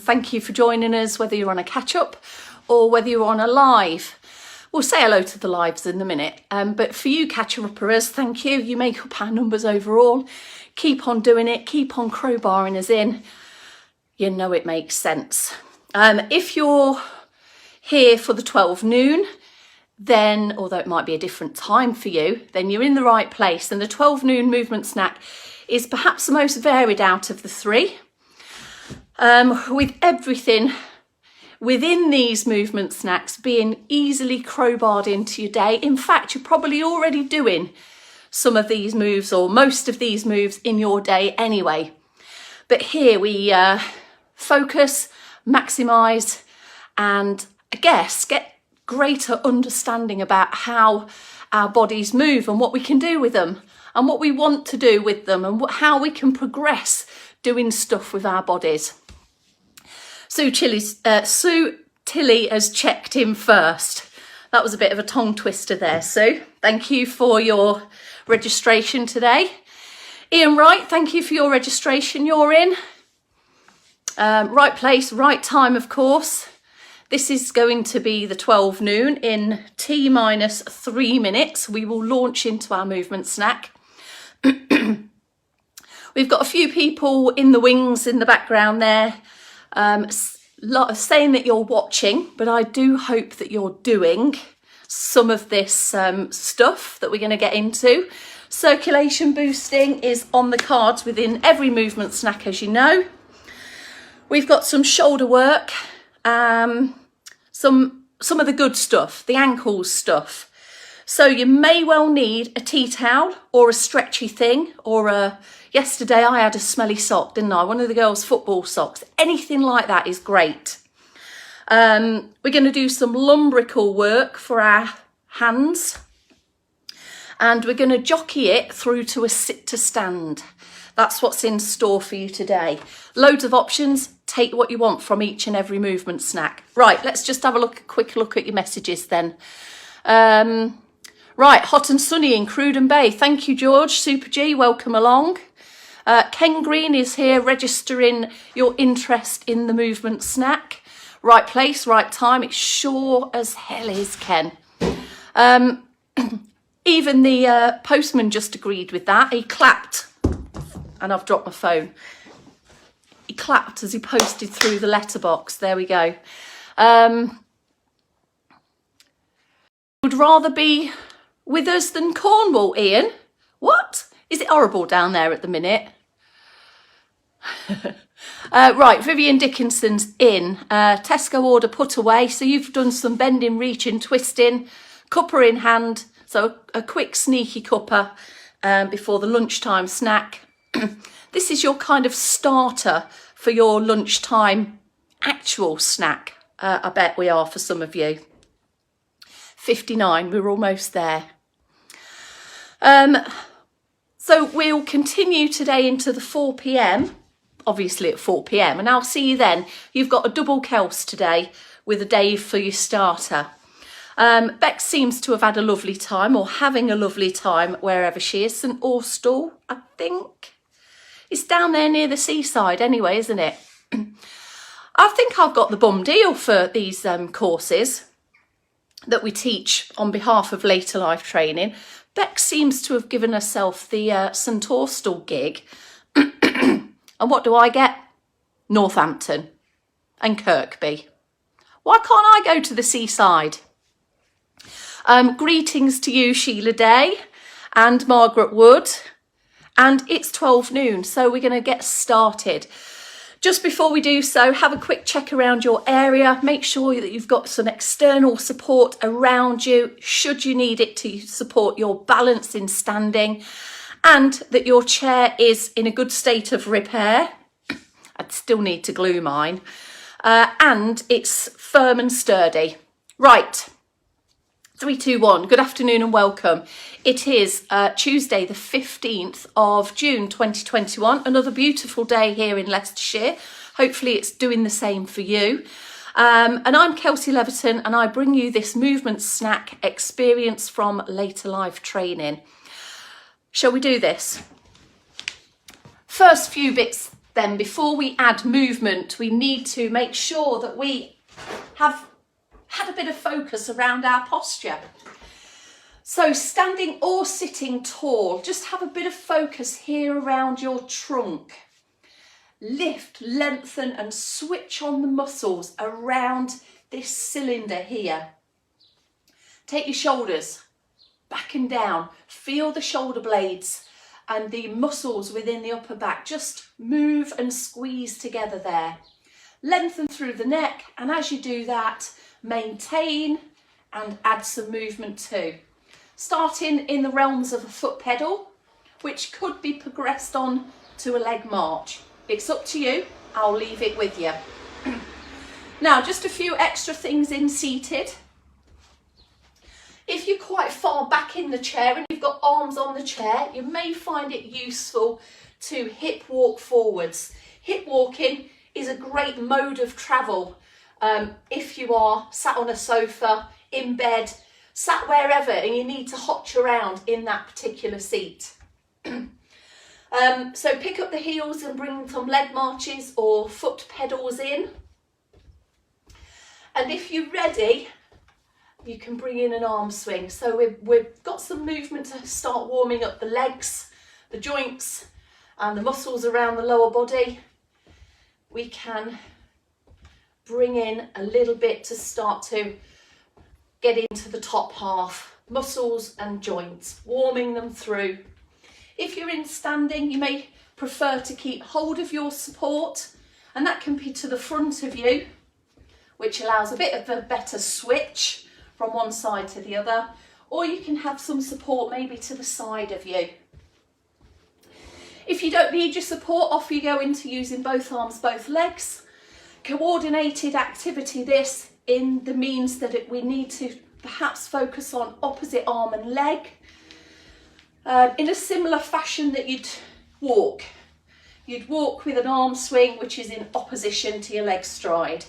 thank you for joining us, whether you're on a catch-up or whether you're on a live. We'll say hello to the lives in a minute, but for you catcher-uppers, thank you. You make up our numbers overall. Keep on doing it, keep on crowbarring us in. You know it makes sense. If you're here for the 12 noon, then, although it might be a different time for you, then you're in the right place. And the 12 noon movement snack is perhaps the most varied out of the three, with everything within these movement snacks being easily crowbarred into your day. In fact, you're probably already doing some of these moves or most of these moves in your day anyway. But here we focus, maximise, and I guess get greater understanding about how our bodies move and what we can do with them and what we want to do with them and how we can progress doing stuff with our bodies. Sue Tilly has checked in first. That was a bit of a tongue twister there, Sue. Thank you for your registration today. Ian Wright, thank you for your registration. You're in. Right place, right time, of course. This is going to be the 12 noon. In T minus 3 minutes, we will launch into our movement snack. We've got a few people in the wings in the background there, saying that you're watching, but I do hope that you're doing some of this stuff that we're going to get into. Circulation boosting is on the cards within every movement snack, as you know. We've got some shoulder work, some of the good stuff, the ankles stuff. So you may well need a tea towel or a stretchy thing, or yesterday I had a smelly sock, didn't I? One of the girls' football socks. Anything like that is great. We're going to do some lumbrical work for our hands, and we're going to jockey it through to a sit to stand. That's what's in store for you today. Loads of options. Take what you want from each and every movement snack. Right, let's just have a quick look at your messages then. Right, hot and sunny in Cruden Bay. Thank you, George. Super G, welcome along. Ken Green is here registering your interest in the movement snack. Right place, right time. It sure as hell is, Ken. Even the postman just agreed with that. He clapped, and I've dropped my phone. He clapped as he posted through the letterbox. There we go. Would rather be with us than Cornwall, Ian. What? Is it horrible down there at the minute? Right, Vivian Dickinson's in. Tesco order put away. So you've done some bending, reaching, twisting, cuppa in hand. So a quick sneaky cuppa before the lunchtime snack. This is your kind of starter for your lunchtime actual snack. I bet we are for some of you. 59, we're almost there. So we'll continue today into the 4 p.m, obviously at 4 p.m, and I'll see you then. You've got a double Kels today with a Dave for your starter. Beck seems to have had a lovely time, or having a lovely time wherever she is. St Austell, I think. It's down there near the seaside anyway, isn't it? I think I've got the bum deal for these courses that we teach on behalf of Later Life Training. Beck seems to have given herself the St Austell gig. And what do I get? Northampton and Kirkby. Why can't I go to the seaside? Greetings to you, Sheila Day and Margaret Wood. And it's 12 noon, so we're going to get started. Just before we do so, have a quick check around your area. Make sure that you've got some external support around you, should you need it to support your balance in standing, and that your chair is in a good state of repair. I'd still need to glue mine. And it's firm and sturdy. Right. 3, 2, 1. Good afternoon and welcome. It is Tuesday, the 15th of June 2021. Another beautiful day here in Leicestershire. Hopefully it's doing the same for you. And I'm Kelsey Leverton, and I bring you this movement snack experience from Later Life Training. Shall we do this? First few bits then before we add movement, we need to make sure that we have had a bit of focus around our posture. So standing or sitting tall, just have a bit of focus here around your trunk. Lift, lengthen and switch on the muscles around this cylinder here. Take your shoulders back and down. Feel the shoulder blades and the muscles within the upper back. Just move and squeeze together there. Lengthen through the neck, and as you do that, maintain and add some movement too. Starting in the realms of a foot pedal, which could be progressed on to a leg march. It's up to you. I'll leave it with you. Now, just a few extra things in seated. If you're quite far back in the chair and you've got arms on the chair, you may find it useful to hip walk forwards. Hip walking is a great mode of travel if you are sat on a sofa, in bed, sat wherever, and you need to hotch around in that particular seat. So pick up the heels and bring some leg marches or foot pedals in. And if you're ready, you can bring in an arm swing. So we've got some movement to start warming up the legs, the joints and the muscles around the lower body. We can bring in a little bit to start to get into the top half, muscles and joints, warming them through. If you're in standing, you may prefer to keep hold of your support, and that can be to the front of you, which allows a bit of a better switch from one side to the other, or you can have some support maybe to the side of you. If you don't need your support, off you go into using both arms, both legs. Coordinated activity this in the means that we need to perhaps focus on opposite arm and leg in a similar fashion that you'd walk. You'd walk with an arm swing which is in opposition to your leg stride.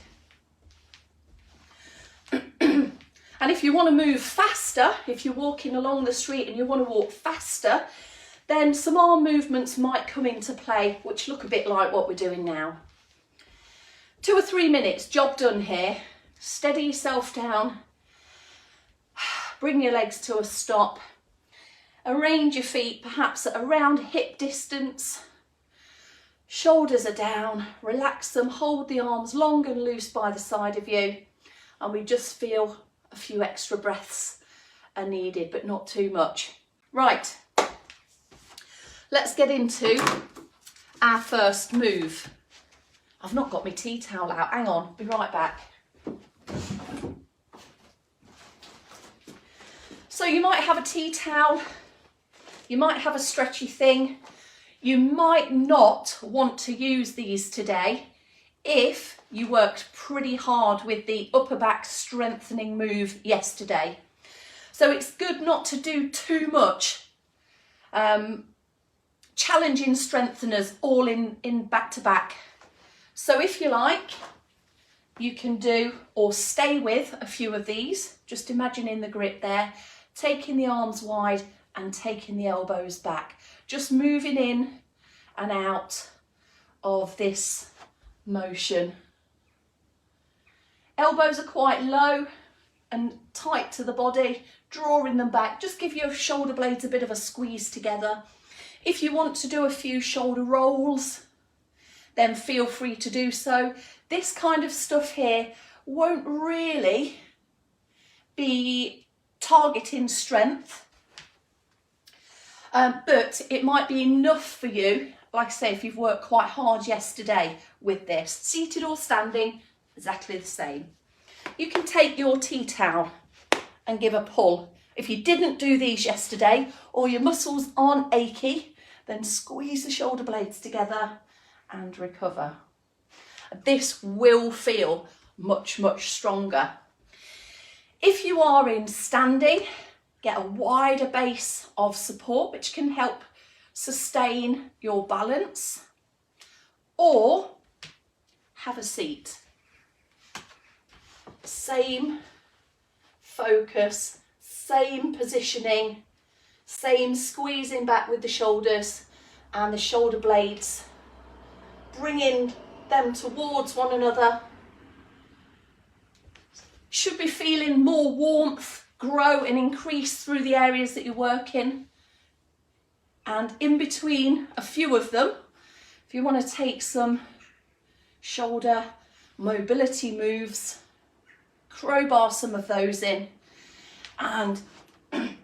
And if you want to move faster, if you're walking along the street and you want to walk faster, then some arm movements might come into play, which look a bit like what we're doing now. 2 or 3 minutes, job done here. Steady yourself down. Bring your legs to a stop. Arrange your feet perhaps at around hip distance. Shoulders are down. Relax them. Hold the arms long and loose by the side of you. And we just feel a few extra breaths are needed, but not too much. Right. Let's get into our first move. I've not got my tea towel out. Hang on, be right back. So you might have a tea towel, you might have a stretchy thing. You might not want to use these today if you worked pretty hard with the upper back strengthening move yesterday. So it's good not to do too much challenging strengtheners all in back to back. So if you like, you can do or stay with a few of these. Just imagining the grip there, taking the arms wide and taking the elbows back. Just moving in and out of this motion. Elbows are quite low and tight to the body, drawing them back. Just give your shoulder blades a bit of a squeeze together. If you want to do a few shoulder rolls, then feel free to do so. This kind of stuff here won't really be targeting strength, but it might be enough for you, like I say, if you've worked quite hard yesterday with this. Seated or standing, exactly the same. You can take your tea towel and give a pull. If you didn't do these yesterday or your muscles aren't achy, then squeeze the shoulder blades together and recover. This will feel much, much stronger. If you are in standing, get a wider base of support, which can help sustain your balance, or have a seat. Same focus, same positioning, same squeezing back with the shoulders and the shoulder blades bringing them towards one another. Should be feeling more warmth grow and increase through the areas that you're working. And in between a few of them, if you want to take some shoulder mobility moves, crowbar some of those in, and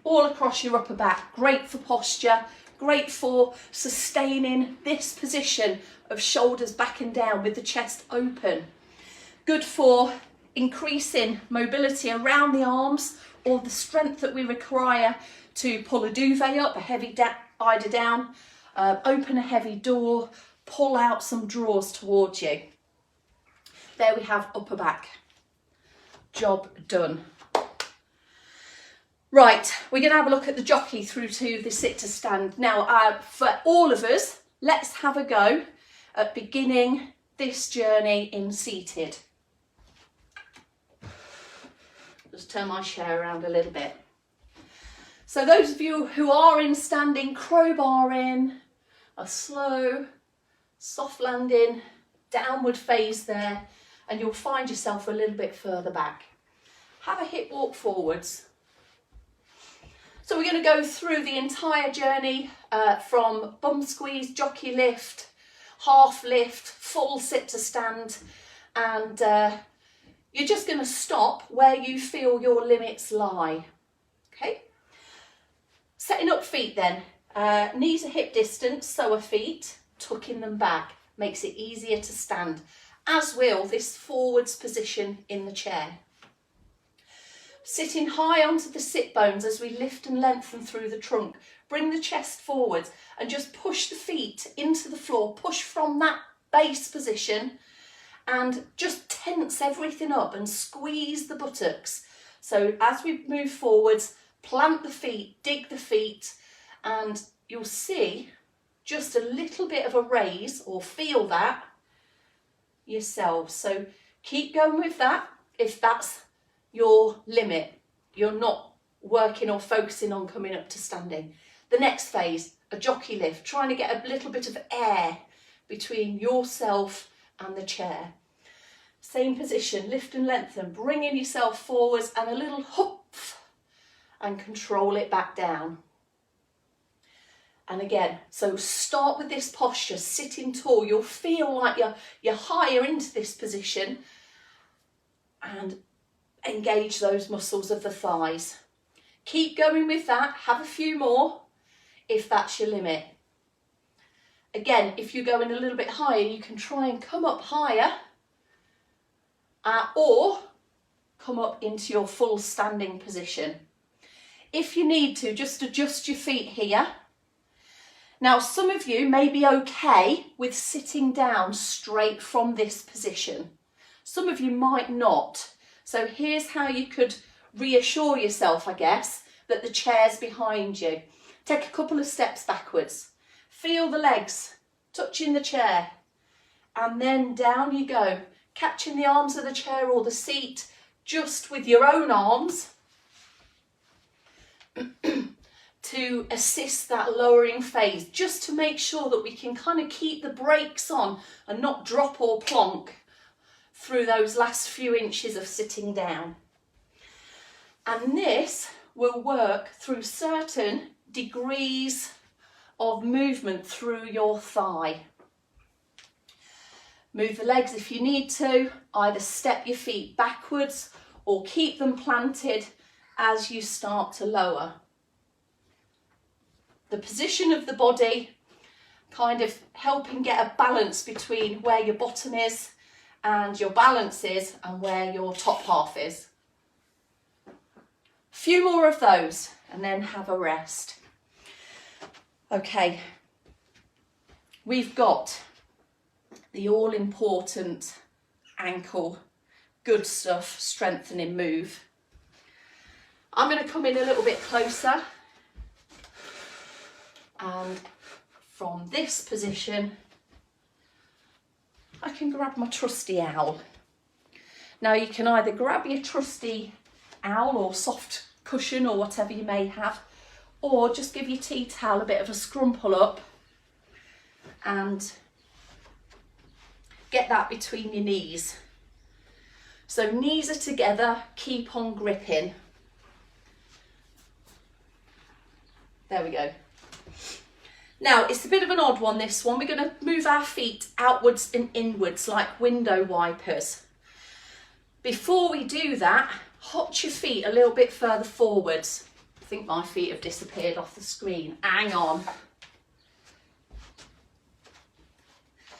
all across your upper back. Great for posture, great for sustaining this position of shoulders back and down with the chest open. Good for increasing mobility around the arms, or the strength that we require to pull a duvet up, a heavy eider down, open a heavy door, pull out some drawers towards you. There we have upper back. Job done. Right, we're going to have a look at the jockey through to the sit to stand. Now, for all of us, let's have a go at beginning this journey in seated. Just turn my chair around a little bit. So those of you who are in standing, crowbar in, a slow, soft landing, downward phase there, and you'll find yourself a little bit further back. Have a hip walk forwards. So we're going to go through the entire journey from bum squeeze, jockey lift, half lift, full sit to stand, and you're just going to stop where you feel your limits lie. Okay? Setting up feet then. Knees are hip distance, so are feet. Tucking them back makes it easier to stand, as will this forwards position in the chair. Sitting high onto the sit bones as we lift and lengthen through the trunk. Bring the chest forwards and just push the feet into the floor. Push from that base position and just tense everything up and squeeze the buttocks. So as we move forwards, plant the feet, dig the feet, and you'll see just a little bit of a raise, or feel that yourselves. So keep going with that if that's your limit. You're not working or focusing on coming up to standing. The next phase, a jockey lift, trying to get a little bit of air between yourself and the chair. Same position, lift and lengthen, bringing yourself forwards and a little hoof, and control it back down. And again, so start with this posture, sitting tall. You'll feel like you're higher into this position, and engage those muscles of the thighs. Keep going with that. Have a few more if that's your limit. Again, if you're going a little bit higher, you can try and come up higher, or come up into your full standing position. If you need to, just adjust your feet here. Now, some of you may be okay with sitting down straight from this position. Some of you might not. So here's how you could reassure yourself, I guess, that the chair's behind you. Take a couple of steps backwards. Feel the legs touching the chair. And then down you go, catching the arms of the chair or the seat just with your own arms to assist that lowering phase, just to make sure that we can kind of keep the brakes on and not drop or plonk through those last few inches of sitting down. And this will work through certain degrees of movement through your thigh. Move the legs if you need to, either step your feet backwards or keep them planted as you start to lower. The position of the body kind of helping get a balance between where your bottom is and your balance is and where your top half is. A few more of those and then have a rest. Okay, we've got the all-important ankle, good stuff, strengthening move. I'm going to come in a little bit closer, and from this position I can grab my trusty owl. Now you can either grab your trusty owl or soft cushion or whatever you may have, or just give your tea towel a bit of a scrumple up and get that between your knees. So knees are together, keep on gripping. There we go. Now, it's a bit of an odd one, this one. We're going to move our feet outwards and inwards like window wipers. Before we do that, hop your feet a little bit further forwards. I think my feet have disappeared off the screen. Hang on.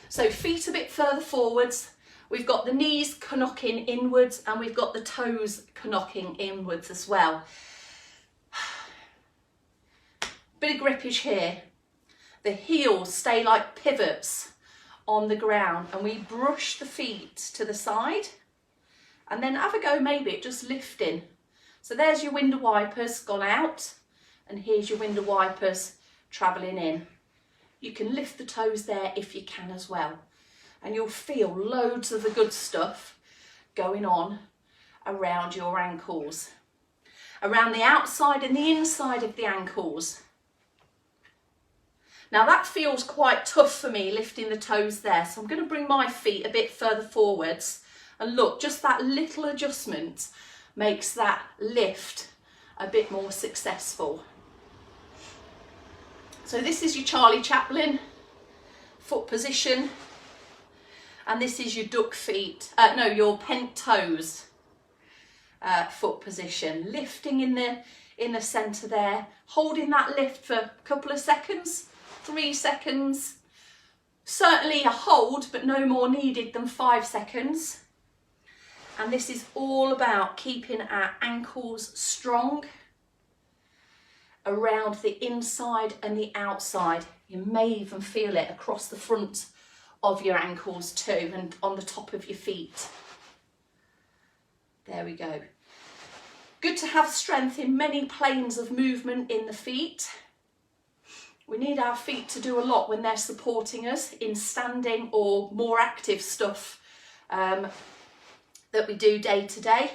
So feet a bit further forwards. We've got the knees knocking inwards and we've got the toes knocking inwards as well. Bit of grippage here. The heels stay like pivots on the ground and we brush the feet to the side and then have a go maybe at just lifting. So there's your window wipers gone out and here's your window wipers travelling in. You can lift the toes there if you can as well. And you'll feel loads of the good stuff going on around your ankles. Around the outside and the inside of the ankles. Now that feels quite tough for me, lifting the toes there. So I'm going to bring my feet a bit further forwards. And look, just that little adjustment makes that lift a bit more successful. So this is your Charlie Chaplin foot position. And this is your duck feet, your pent toes foot position. Lifting in the centre there, holding that lift for a couple of seconds, 3 seconds. Certainly a hold, but no more needed than 5 seconds. And this is all about keeping our ankles strong around the inside and the outside. You may even feel it across the front of your ankles too and on the top of your feet. There we go. Good to have strength in many planes of movement in the feet. We need our feet to do a lot when they're supporting us in standing or more active stuff that we do day to day.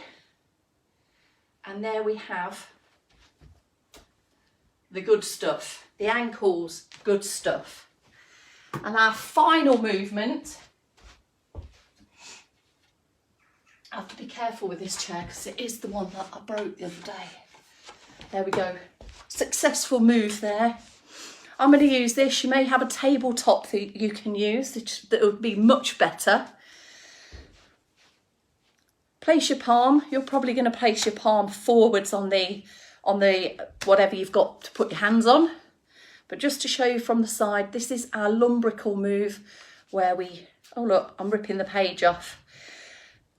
And there we have the good stuff, the ankles, good stuff. And our final movement, I have to be careful with this chair because it is the one that I broke the other day. There we go. Successful move there. I'm going to use this. You may have a tabletop that you can use that would be much better. Place your palm. You're probably going to place your palm forwards on the whatever you've got to put your hands on. But just to show you from the side, this is our lumbrical move where oh look, I'm ripping the page off.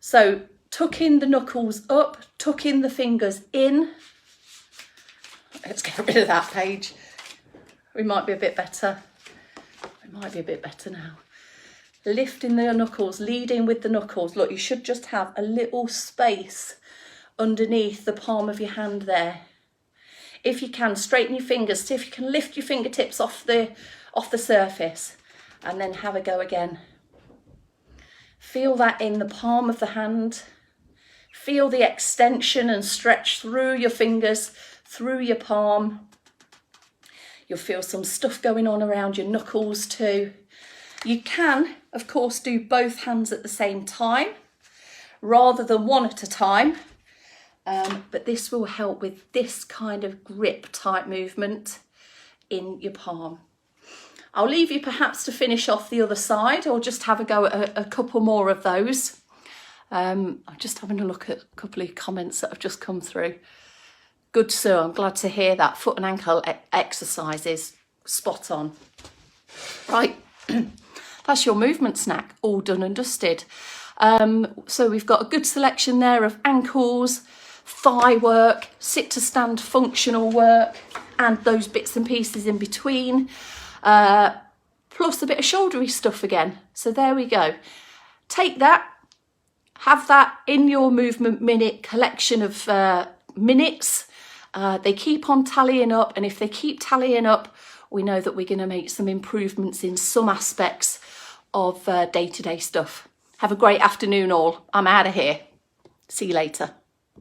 So tuck in the knuckles up, tuck in the fingers in. Let's get rid of that page. We might be a bit better. It might be a bit better now. Lifting the knuckles, leading with the knuckles. Look, you should just have a little space underneath the palm of your hand there. If you can, straighten your fingers. See if you can lift your fingertips off the surface and then have a go again. Feel that in the palm of the hand. Feel the extension and stretch through your fingers, through your palm. You'll feel some stuff going on around your knuckles too. You can, of course, do both hands at the same time rather than one at a time. But this will help with this kind of grip type movement in your palm. I'll leave you perhaps to finish off the other side or just have a go at a couple more of those. I'm just having a look at a couple of comments that have just come through. Good, sir. I'm glad to hear that. Foot and ankle exercises. Spot on. Right. That's your movement snack, all done and dusted. So we've got a good selection there of ankles, thigh work, sit to stand functional work, and those bits and pieces in between, plus a bit of shouldery stuff again. So there we go. Take that, have that in your movement minute collection of minutes. They keep on tallying up, and if they keep tallying up, we know that we're going to make some improvements in some aspects of day-to-day stuff. Have a great afternoon all. I'm out of here. See you later.